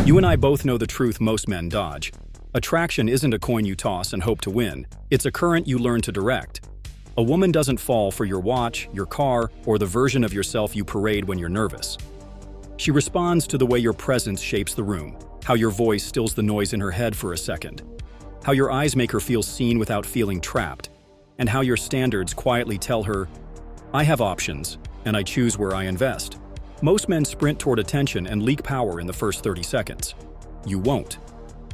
You and I both know the truth most men dodge. Attraction isn't a coin you toss and hope to win. It's a current you learn to direct. A woman doesn't fall for your watch, your car, or the version of yourself you parade when you're nervous. She responds to the way your presence shapes the room, how your voice stills the noise in her head for a second, how your eyes make her feel seen without feeling trapped, and how your standards quietly tell her, I have options, and I choose where I invest. Most men sprint toward attention and leak power in the first 30 seconds. You won't.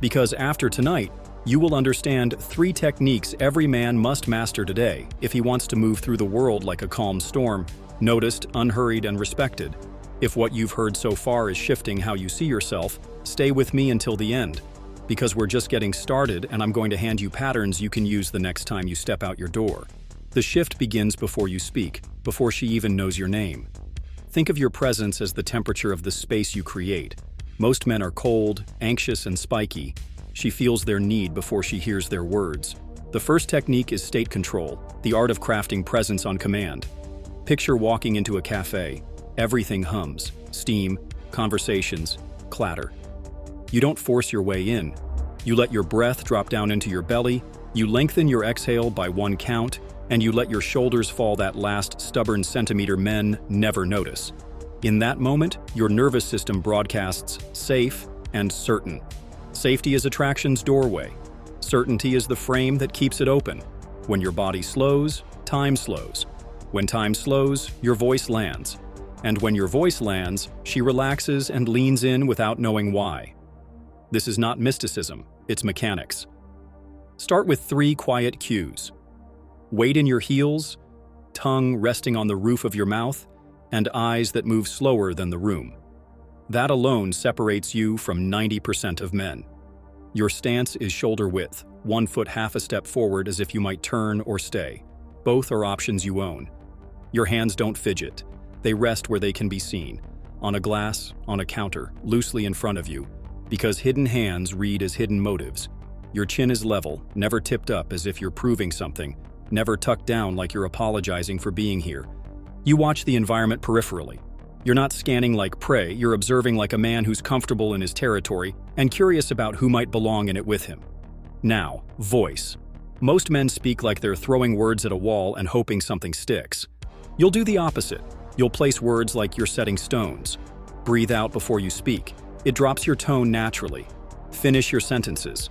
Because after tonight, you will understand 3 techniques every man must master today if he wants to move through the world like a calm storm, noticed, unhurried, and respected. If what you've heard so far is shifting how you see yourself, stay with me until the end. Because we're just getting started and I'm going to hand you patterns you can use the next time you step out your door. The shift begins before you speak, before she even knows your name. Think of your presence as the temperature of the space you create. Most men are cold, anxious, and spiky. She feels their need before she hears their words. The first technique is state control, the art of crafting presence on command. Picture walking into a cafe. Everything hums, steam, conversations, clatter. You don't force your way in. You let your breath drop down into your belly, you lengthen your exhale by 1 count, and you let your shoulders fall that last stubborn centimeter men never notice. In that moment, your nervous system broadcasts safe and certain. Safety is attraction's doorway. Certainty is the frame that keeps it open. When your body slows, time slows. When time slows, your voice lands. And when your voice lands, she relaxes and leans in without knowing why. This is not mysticism, it's mechanics. Start with 3 quiet cues. Weight in your heels, tongue resting on the roof of your mouth, and eyes that move slower than the room. That alone separates you from 90% of men. Your stance is shoulder width, 1 foot half a step forward as if you might turn or stay. Both are options you own. Your hands don't fidget. They rest where they can be seen, on a glass, on a counter, loosely in front of you, because hidden hands read as hidden motives. Your chin is level, never tipped up as if you're proving something, never tucked down like you're apologizing for being here. You watch the environment peripherally. You're not scanning like prey, you're observing like a man who's comfortable in his territory and curious about who might belong in it with him. Now, voice. Most men speak like they're throwing words at a wall and hoping something sticks. You'll do the opposite. You'll place words like you're setting stones. Breathe out before you speak. It drops your tone naturally. Finish your sentences.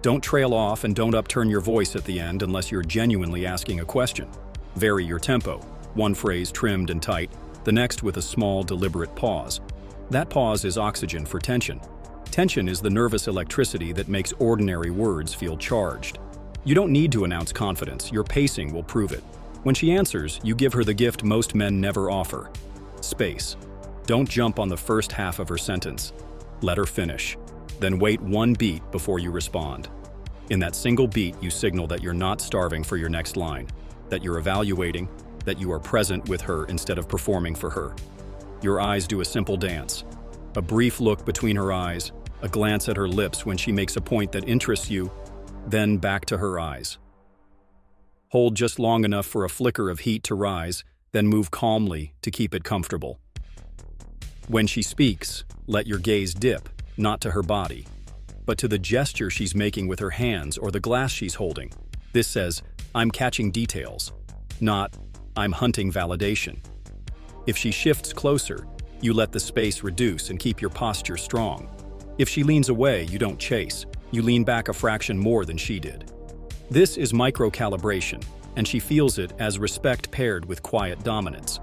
Don't trail off and don't upturn your voice at the end unless you're genuinely asking a question. Vary your tempo. 1 phrase trimmed and tight, the next with a small, deliberate pause. That pause is oxygen for tension. Tension is the nervous electricity that makes ordinary words feel charged. You don't need to announce confidence, your pacing will prove it. When she answers, you give her the gift most men never offer: space. Don't jump on the first half of her sentence. Let her finish. Then wait 1 beat before you respond. In that single beat, you signal that you're not starving for your next line, that you're evaluating, that you are present with her instead of performing for her. Your eyes do a simple dance. A brief look between her eyes, a glance at her lips when she makes a point that interests you, then back to her eyes. Hold just long enough for a flicker of heat to rise, then move calmly to keep it comfortable. When she speaks, let your gaze dip, not to her body, but to the gesture she's making with her hands or the glass she's holding. This says, I'm catching details, not, I'm hunting validation. If she shifts closer, you let the space reduce and keep your posture strong. If she leans away, you don't chase. You lean back a fraction more than she did. This is micro-calibration, and she feels it as respect paired with quiet dominance.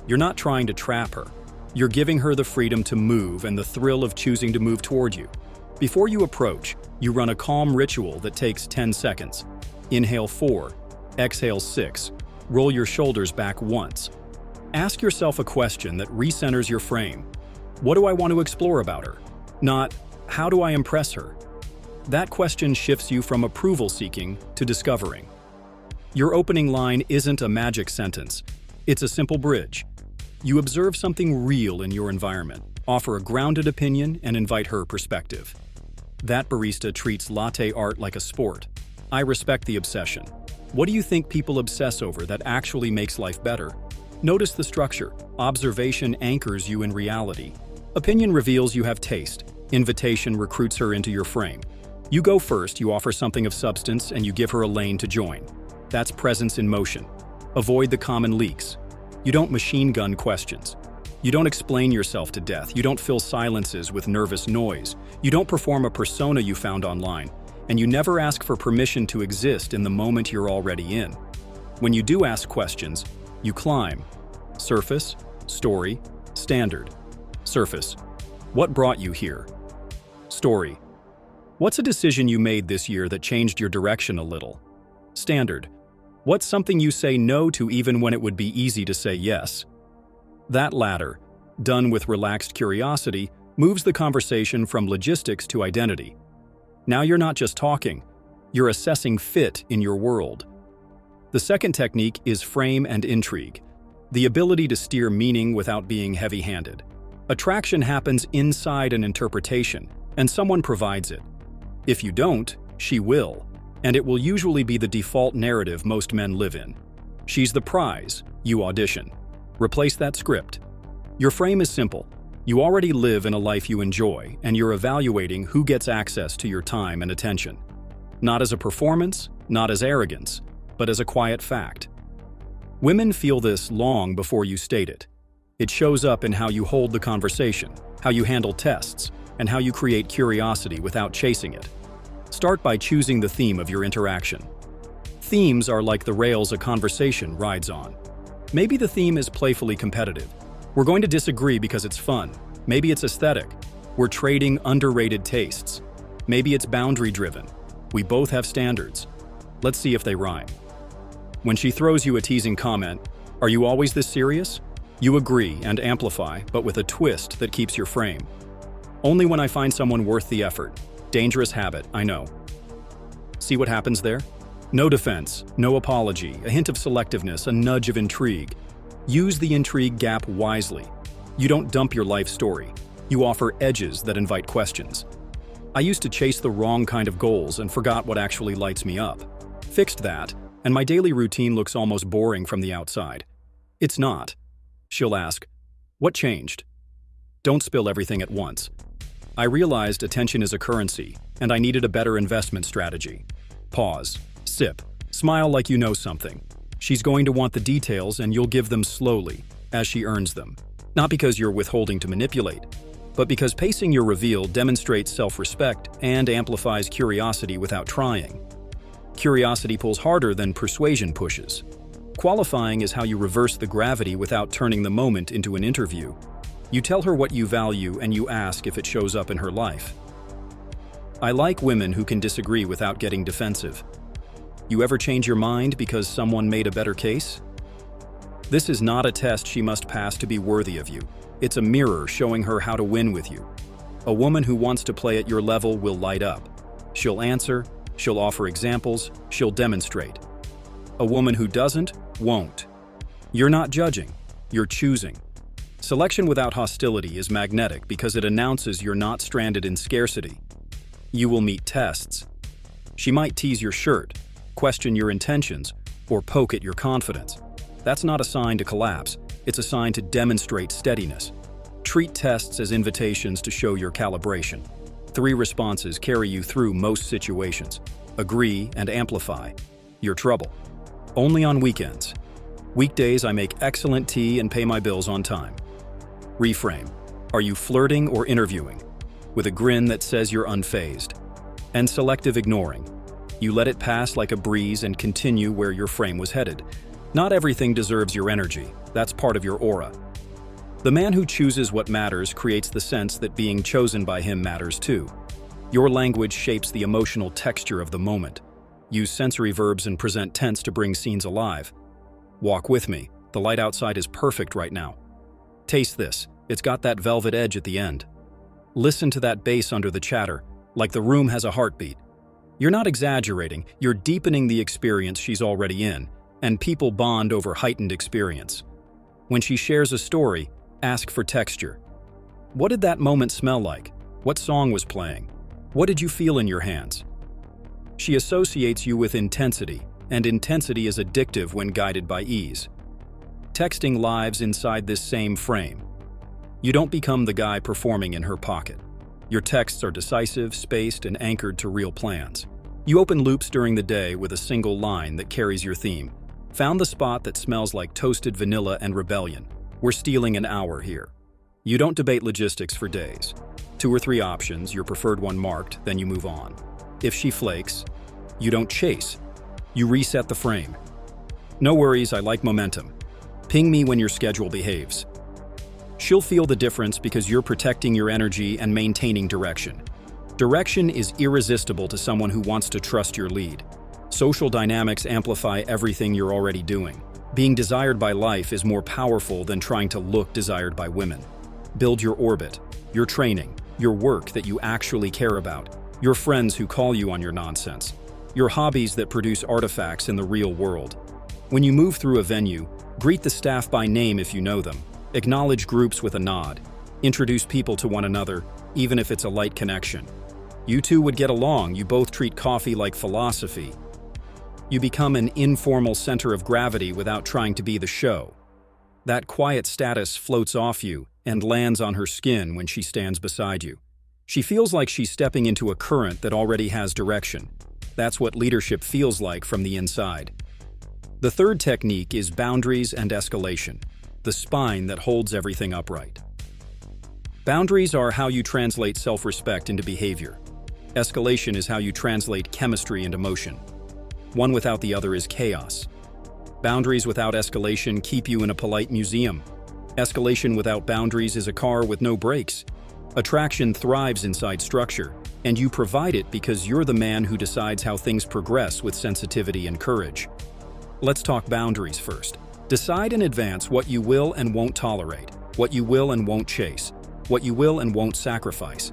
You're not trying to trap her. You're giving her the freedom to move and the thrill of choosing to move toward you. Before you approach, you run a calm ritual that takes 10 seconds. Inhale 4, exhale 6, roll your shoulders back once. Ask yourself a question that recenters your frame. What do I want to explore about her? Not, how do I impress her? That question shifts you from approval-seeking to discovering. Your opening line isn't a magic sentence. It's a simple bridge. You observe something real in your environment, offer a grounded opinion, and invite her perspective. That barista treats latte art like a sport. I respect the obsession. What do you think people obsess over that actually makes life better? Notice the structure. Observation anchors you in reality. Opinion reveals you have taste. Invitation recruits her into your frame. You go first, you offer something of substance, and you give her a lane to join. That's presence in motion. Avoid the common leaks. You don't machine gun questions. You don't explain yourself to death. You don't fill silences with nervous noise. You don't perform a persona you found online. And you never ask for permission to exist in the moment you're already in. When you do ask questions, you climb. Surface, story, standard. Surface. What brought you here? Story. What's a decision you made this year that changed your direction a little? Standard. What's something you say no to even when it would be easy to say yes? That latter, done with relaxed curiosity, moves the conversation from logistics to identity. Now you're not just talking, you're assessing fit in your world. The second technique is frame and intrigue, the ability to steer meaning without being heavy-handed. Attraction happens inside an interpretation, and someone provides it. If you don't, she will, and it will usually be the default narrative most men live in. She's the prize, you audition. Replace that script. Your frame is simple. You already live in a life you enjoy, and you're evaluating who gets access to your time and attention. Not as a performance, not as arrogance, but as a quiet fact. Women feel this long before you state it. It shows up in how you hold the conversation, how you handle tests, and how you create curiosity without chasing it. Start by choosing the theme of your interaction. Themes are like the rails a conversation rides on. Maybe the theme is playfully competitive. We're going to disagree because it's fun. Maybe it's aesthetic. We're trading underrated tastes. Maybe it's boundary-driven. We both have standards. Let's see if they rhyme. When she throws you a teasing comment, "Are you always this serious?" You agree and amplify, but with a twist that keeps your frame. "Only when I find someone worth the effort." Dangerous habit, I know. See what happens there? No defense, no apology, a hint of selectiveness, a nudge of intrigue. Use the intrigue gap wisely. You don't dump your life story. You offer edges that invite questions. "I used to chase the wrong kind of goals and forgot what actually lights me up. Fixed that, and my daily routine looks almost boring from the outside." It's not. She'll ask, "What changed?" Don't spill everything at once. "I realized attention is a currency, and I needed a better investment strategy." Pause. Sip. Smile like you know something. She's going to want the details, and you'll give them slowly, as she earns them. Not because you're withholding to manipulate, but because pacing your reveal demonstrates self-respect and amplifies curiosity without trying. Curiosity pulls harder than persuasion pushes. Qualifying is how you reverse the gravity without turning the moment into an interview. You tell her what you value, and you ask if it shows up in her life. I like women who can disagree without getting defensive. You ever change your mind because someone made a better case? This is not a test she must pass to be worthy of you. It's a mirror showing her how to win with you. A woman who wants to play at your level will light up. She'll answer, she'll offer examples, she'll demonstrate. A woman who doesn't, won't. You're not judging, you're choosing. Selection without hostility is magnetic because it announces you're not stranded in scarcity. You will meet tests. She might tease your shirt, question your intentions, or poke at your confidence. That's not a sign to collapse, it's a sign to demonstrate steadiness. Treat tests as invitations to show your calibration. 3 responses carry you through most situations. Agree and amplify. You're trouble. Only on weekends. Weekdays I make excellent tea and pay my bills on time. Reframe. Are you flirting or interviewing? With a grin that says you're unfazed. And selective ignoring. You let it pass like a breeze and continue where your frame was headed. Not everything deserves your energy. That's part of your aura. The man who chooses what matters creates the sense that being chosen by him matters too. Your language shapes the emotional texture of the moment. Use sensory verbs and present tense to bring scenes alive. Walk with me. The light outside is perfect right now. Taste this. It's got that velvet edge at the end. Listen to that bass under the chatter, like the room has a heartbeat. You're not exaggerating, you're deepening the experience she's already in, and people bond over heightened experience. When she shares a story, ask for texture. What did that moment smell like? What song was playing? What did you feel in your hands? She associates you with intensity, and intensity is addictive when guided by ease. Texting lives inside this same frame. You don't become the guy performing in her pocket. Your texts are decisive, spaced, and anchored to real plans. You open loops during the day with a single line that carries your theme. Found the spot that smells like toasted vanilla and rebellion. We're stealing an hour here. You don't debate logistics for days. 2 or 3 options, your preferred one marked, then you move on. If she flakes, you don't chase. You reset the frame. No worries, I like momentum. Ping me when your schedule behaves. She'll feel the difference because you're protecting your energy and maintaining direction. Direction is irresistible to someone who wants to trust your lead. Social dynamics amplify everything you're already doing. Being desired by life is more powerful than trying to look desired by women. Build your orbit, your training, your work that you actually care about, your friends who call you on your nonsense, your hobbies that produce artifacts in the real world. When you move through a venue, greet the staff by name if you know them. Acknowledge groups with a nod. Introduce people to one another, even if it's a light connection. You two would get along, you both treat coffee like philosophy. You become an informal center of gravity without trying to be the show. That quiet status floats off you and lands on her skin when she stands beside you. She feels like she's stepping into a current that already has direction. That's what leadership feels like from the inside. The third technique is boundaries and escalation, the spine that holds everything upright. Boundaries are how you translate self-respect into behavior. Escalation is how you translate chemistry into motion. One without the other is chaos. Boundaries without escalation keep you in a polite museum. Escalation without boundaries is a car with no brakes. Attraction thrives inside structure, and you provide it because you're the man who decides how things progress with sensitivity and courage. Let's talk boundaries first. Decide in advance what you will and won't tolerate, what you will and won't chase, what you will and won't sacrifice.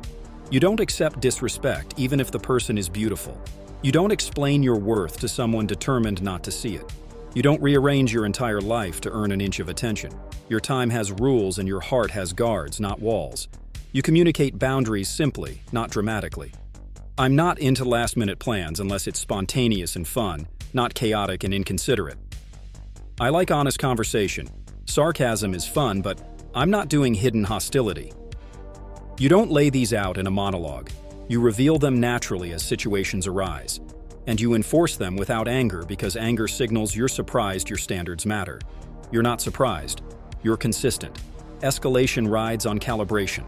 You don't accept disrespect even if the person is beautiful. You don't explain your worth to someone determined not to see it. You don't rearrange your entire life to earn an inch of attention. Your time has rules and your heart has guards, not walls. You communicate boundaries simply, not dramatically. I'm not into last-minute plans unless it's spontaneous and fun, not chaotic and inconsiderate. I like honest conversation. Sarcasm is fun, but I'm not doing hidden hostility. You don't lay these out in a monologue. You reveal them naturally as situations arise. And you enforce them without anger because anger signals you're surprised your standards matter. You're not surprised. You're consistent. Escalation rides on calibration.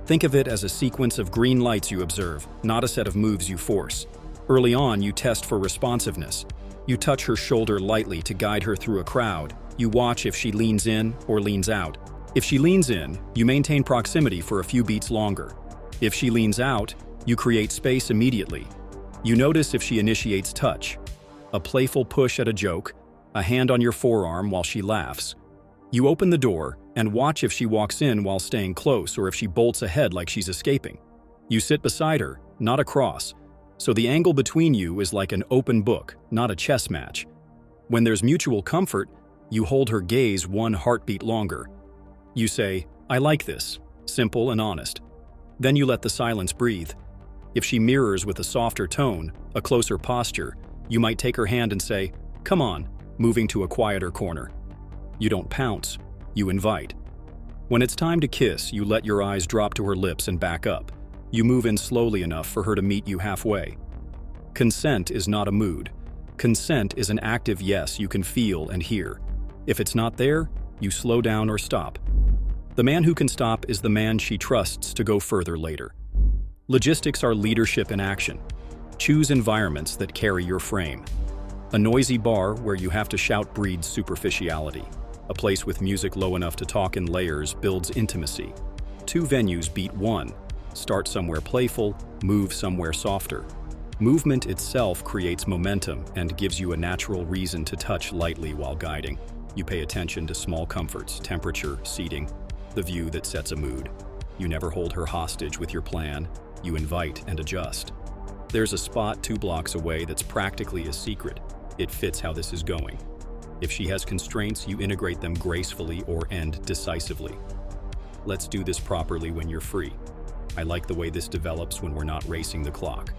Think of it as a sequence of green lights you observe, not a set of moves you force. Early on, you test for responsiveness. You touch her shoulder lightly to guide her through a crowd. You watch if she leans in or leans out. If she leans in, you maintain proximity for a few beats longer. If she leans out, you create space immediately. You notice if she initiates touch, a playful push at a joke, a hand on your forearm while she laughs. You open the door and watch if she walks in while staying close or if she bolts ahead like she's escaping. You sit beside her, not across, so the angle between you is like an open book, not a chess match. When there's mutual comfort, you hold her gaze one heartbeat longer. You say, "I like this," simple and honest. Then you let the silence breathe. If she mirrors with a softer tone, a closer posture, you might take her hand and say, "Come on," moving to a quieter corner. You don't pounce, you invite. When it's time to kiss, you let your eyes drop to her lips and back up. You move in slowly enough for her to meet you halfway. Consent is not a mood. Consent is an active yes you can feel and hear. If it's not there, you slow down or stop. The man who can stop is the man she trusts to go further later. Logistics are leadership in action. Choose environments that carry your frame. A noisy bar where you have to shout breeds superficiality. A place with music low enough to talk in layers builds intimacy. 2 venues beat 1. Start somewhere playful, move somewhere softer. Movement itself creates momentum and gives you a natural reason to touch lightly while guiding. You pay attention to small comforts, temperature, seating, the view that sets a mood. You never hold her hostage with your plan. You invite and adjust. There's a spot 2 blocks away that's practically a secret. It fits how this is going. If she has constraints, you integrate them gracefully or end decisively. Let's do this properly when you're free. I like the way this develops when we're not racing the clock.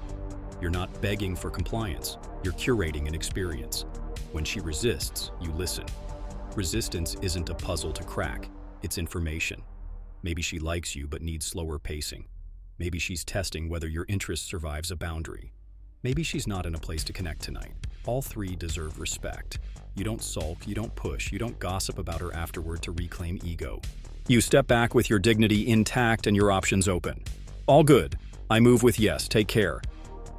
You're not begging for compliance. You're curating an experience. When she resists, you listen. Resistance isn't a puzzle to crack. It's information. Maybe she likes you but needs slower pacing. Maybe she's testing whether your interest survives a boundary. Maybe she's not in a place to connect tonight. All three deserve respect. You don't sulk, you don't push, you don't gossip about her afterward to reclaim ego. You step back with your dignity intact and your options open. All good. I move with yes, take care.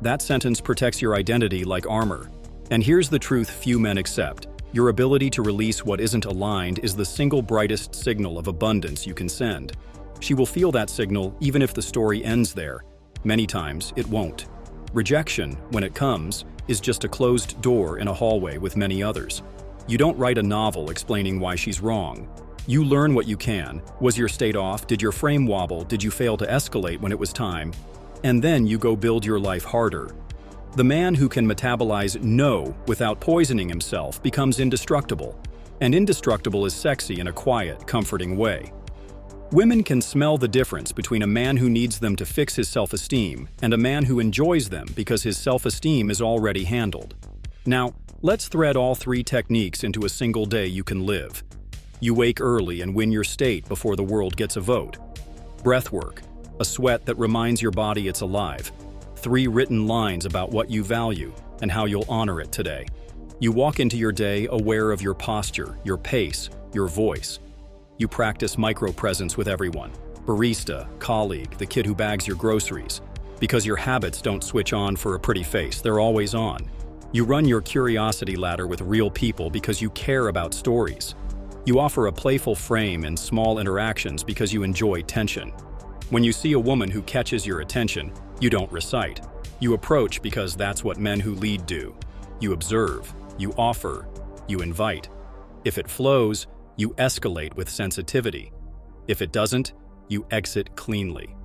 That sentence protects your identity like armor. And here's the truth few men accept. Your ability to release what isn't aligned is the single brightest signal of abundance you can send. She will feel that signal even if the story ends there. Many times, it won't. Rejection, when it comes, is just a closed door in a hallway with many others. You don't write a novel explaining why she's wrong. You learn what you can. Was your state off? Did your frame wobble? Did you fail to escalate when it was time? And then you go build your life harder. The man who can metabolize no without poisoning himself becomes indestructible. And indestructible is sexy in a quiet, comforting way. Women can smell the difference between a man who needs them to fix his self-esteem and a man who enjoys them because his self-esteem is already handled. Now, let's thread all three techniques into a single day you can live. You wake early and win your state before the world gets a vote. Breathwork, a sweat that reminds your body it's alive. 3 written lines about what you value and how you'll honor it today. You walk into your day aware of your posture, your pace, your voice. You practice micro-presence with everyone. Barista, colleague, the kid who bags your groceries. Because your habits don't switch on for a pretty face, they're always on. You run your curiosity ladder with real people because you care about stories. You offer a playful frame in small interactions because you enjoy tension. When you see a woman who catches your attention, you don't recite. You approach because that's what men who lead do. You observe, you offer, you invite. If it flows, you escalate with sensitivity. If it doesn't, you exit cleanly.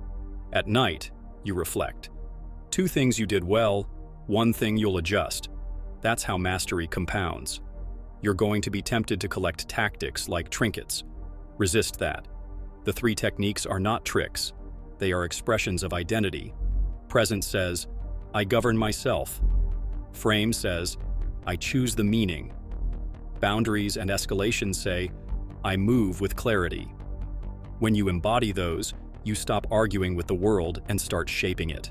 At night, you reflect. 2 things you did well, 1 thing you'll adjust. That's how mastery compounds. You're going to be tempted to collect tactics like trinkets. Resist that. The 3 techniques are not tricks. They are expressions of identity. Present says, I govern myself. Frame says, I choose the meaning. Boundaries and escalation say, I move with clarity. When you embody those, you stop arguing with the world and start shaping it.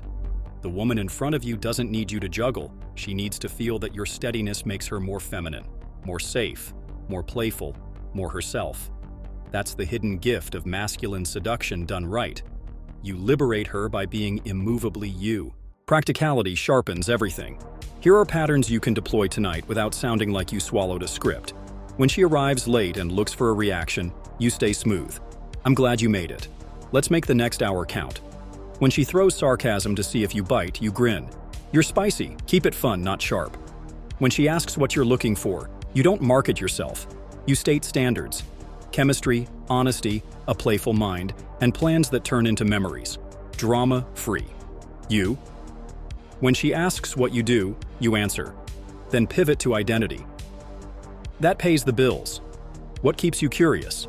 The woman in front of you doesn't need you to juggle. She needs to feel that your steadiness makes her more feminine, more safe, more playful, more herself. That's the hidden gift of masculine seduction done right. You liberate her by being immovably you. Practicality sharpens everything. Here are patterns you can deploy tonight without sounding like you swallowed a script. When she arrives late and looks for a reaction, you stay smooth. I'm glad you made it. Let's make the next hour count. When she throws sarcasm to see if you bite, you grin. You're spicy, keep it fun, not sharp. When she asks what you're looking for, you don't market yourself. You state standards. Chemistry, honesty, a playful mind, and plans that turn into memories. Drama-free. You? When she asks what you do, you answer. Then pivot to identity. That pays the bills. What keeps you curious?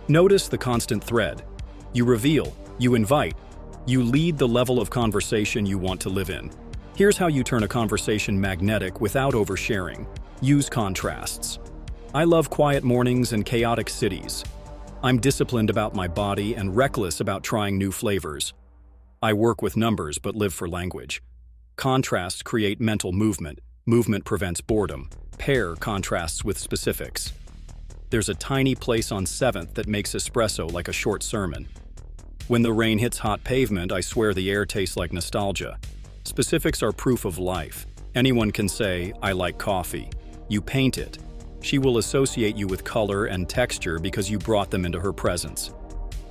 Notice the constant thread. You reveal, you invite, you lead the level of conversation you want to live in. Here's how you turn a conversation magnetic without oversharing. Use contrasts. I love quiet mornings and chaotic cities. I'm disciplined about my body and reckless about trying new flavors. I work with numbers but live for language. Contrasts create mental movement. Movement prevents boredom. Pair contrasts with specifics. There's a tiny place on 7th that makes espresso like a short sermon. When the rain hits hot pavement, I swear the air tastes like nostalgia. Specifics are proof of life. Anyone can say, I like coffee. You paint it. She will associate you with color and texture because you brought them into her presence.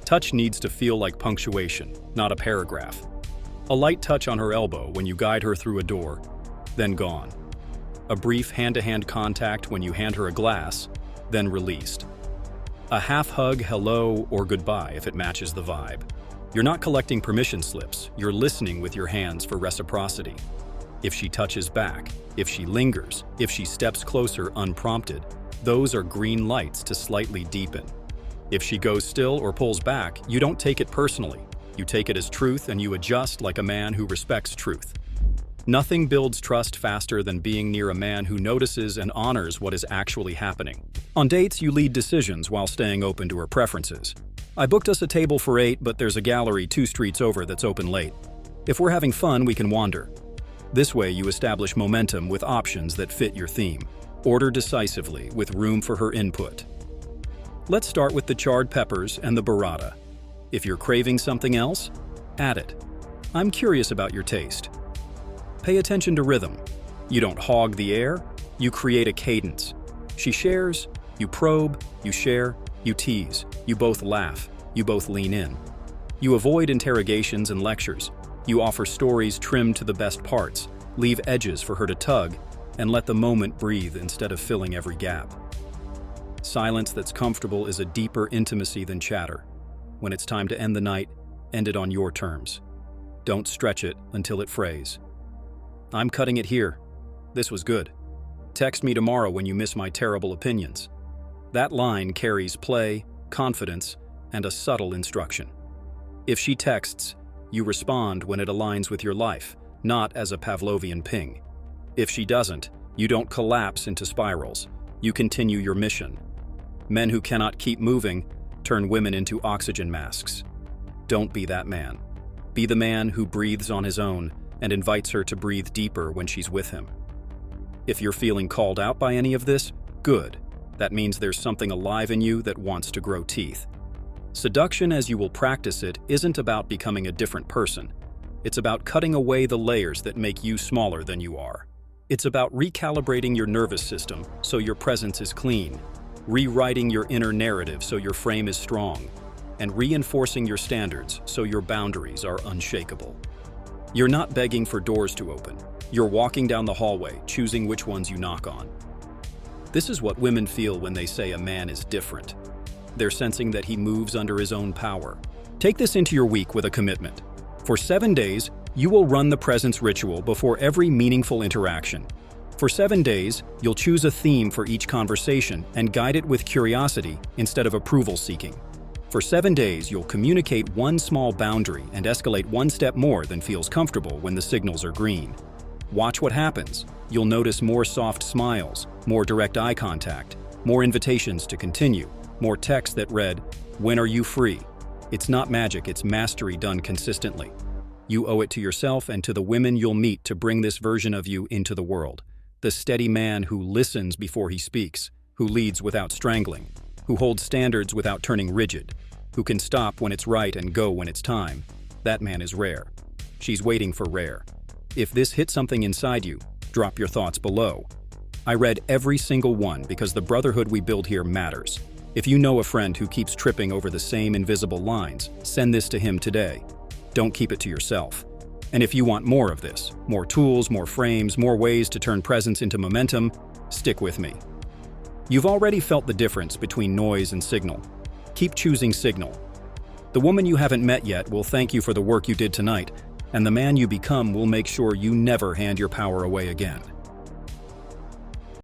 Touch needs to feel like punctuation, not a paragraph. A light touch on her elbow when you guide her through a door, then gone. A brief hand-to-hand contact when you hand her a glass, then released. A half hug, hello, or goodbye if it matches the vibe. You're not collecting permission slips, you're listening with your hands for reciprocity. If she touches back, if she lingers, if she steps closer unprompted, those are green lights to slightly deepen. If she goes still or pulls back, you don't take it personally. You take it as truth and you adjust like a man who respects truth. Nothing builds trust faster than being near a man who notices and honors what is actually happening. On dates, you lead decisions while staying open to her preferences. I booked us a table for 8, but there's a gallery 2 streets over that's open late. If we're having fun, we can wander. This way you establish momentum with options that fit your theme. Order decisively with room for her input. Let's start with the charred peppers and the burrata. If you're craving something else, add it. I'm curious about your taste. Pay attention to rhythm. You don't hog the air, you create a cadence. She shares, you probe, you share, you tease, you both laugh, you both lean in. You avoid interrogations and lectures. You offer stories trimmed to the best parts, leave edges for her to tug, and let the moment breathe instead of filling every gap. Silence that's comfortable is a deeper intimacy than chatter. When it's time to end the night, end it on your terms. Don't stretch it until it frays. I'm cutting it here. This was good. Text me tomorrow when you miss my terrible opinions. That line carries play, confidence, and a subtle instruction. If she texts, you respond when it aligns with your life, not as a Pavlovian ping. If she doesn't, you don't collapse into spirals. You continue your mission. Men who cannot keep moving turn women into oxygen masks. Don't be that man. Be the man who breathes on his own and invites her to breathe deeper when she's with him. If you're feeling called out by any of this, good. That means there's something alive in you that wants to grow teeth. Seduction, as you will practice it, isn't about becoming a different person. It's about cutting away the layers that make you smaller than you are. It's about recalibrating your nervous system so your presence is clean, rewriting your inner narrative so your frame is strong, and reinforcing your standards so your boundaries are unshakable. You're not begging for doors to open. You're walking down the hallway, choosing which ones you knock on. This is what women feel when they say a man is different. They're sensing that he moves under his own power. Take this into your week with a commitment. For 7 days, you will run the presence ritual before every meaningful interaction. For 7 days, you'll choose a theme for each conversation and guide it with curiosity instead of approval seeking. For 7 days, you'll communicate one small boundary and escalate one step more than feels comfortable when the signals are green. Watch what happens. You'll notice more soft smiles, more direct eye contact, more invitations to continue, more text that read, "When are you free?" It's not magic, it's mastery done consistently. You owe it to yourself and to the women you'll meet to bring this version of you into the world. The steady man who listens before he speaks, who leads without strangling, who holds standards without turning rigid, who can stop when it's right and go when it's time. That man is rare. She's waiting for rare. If this hit something inside you, drop your thoughts below. I read every single one because the brotherhood we build here matters. If you know a friend who keeps tripping over the same invisible lines, send this to him today. Don't keep it to yourself. And if you want more of this, more tools, more frames, more ways to turn presence into momentum, stick with me. You've already felt the difference between noise and signal. Keep choosing signal. The woman you haven't met yet will thank you for the work you did tonight, and the man you become will make sure you never hand your power away again.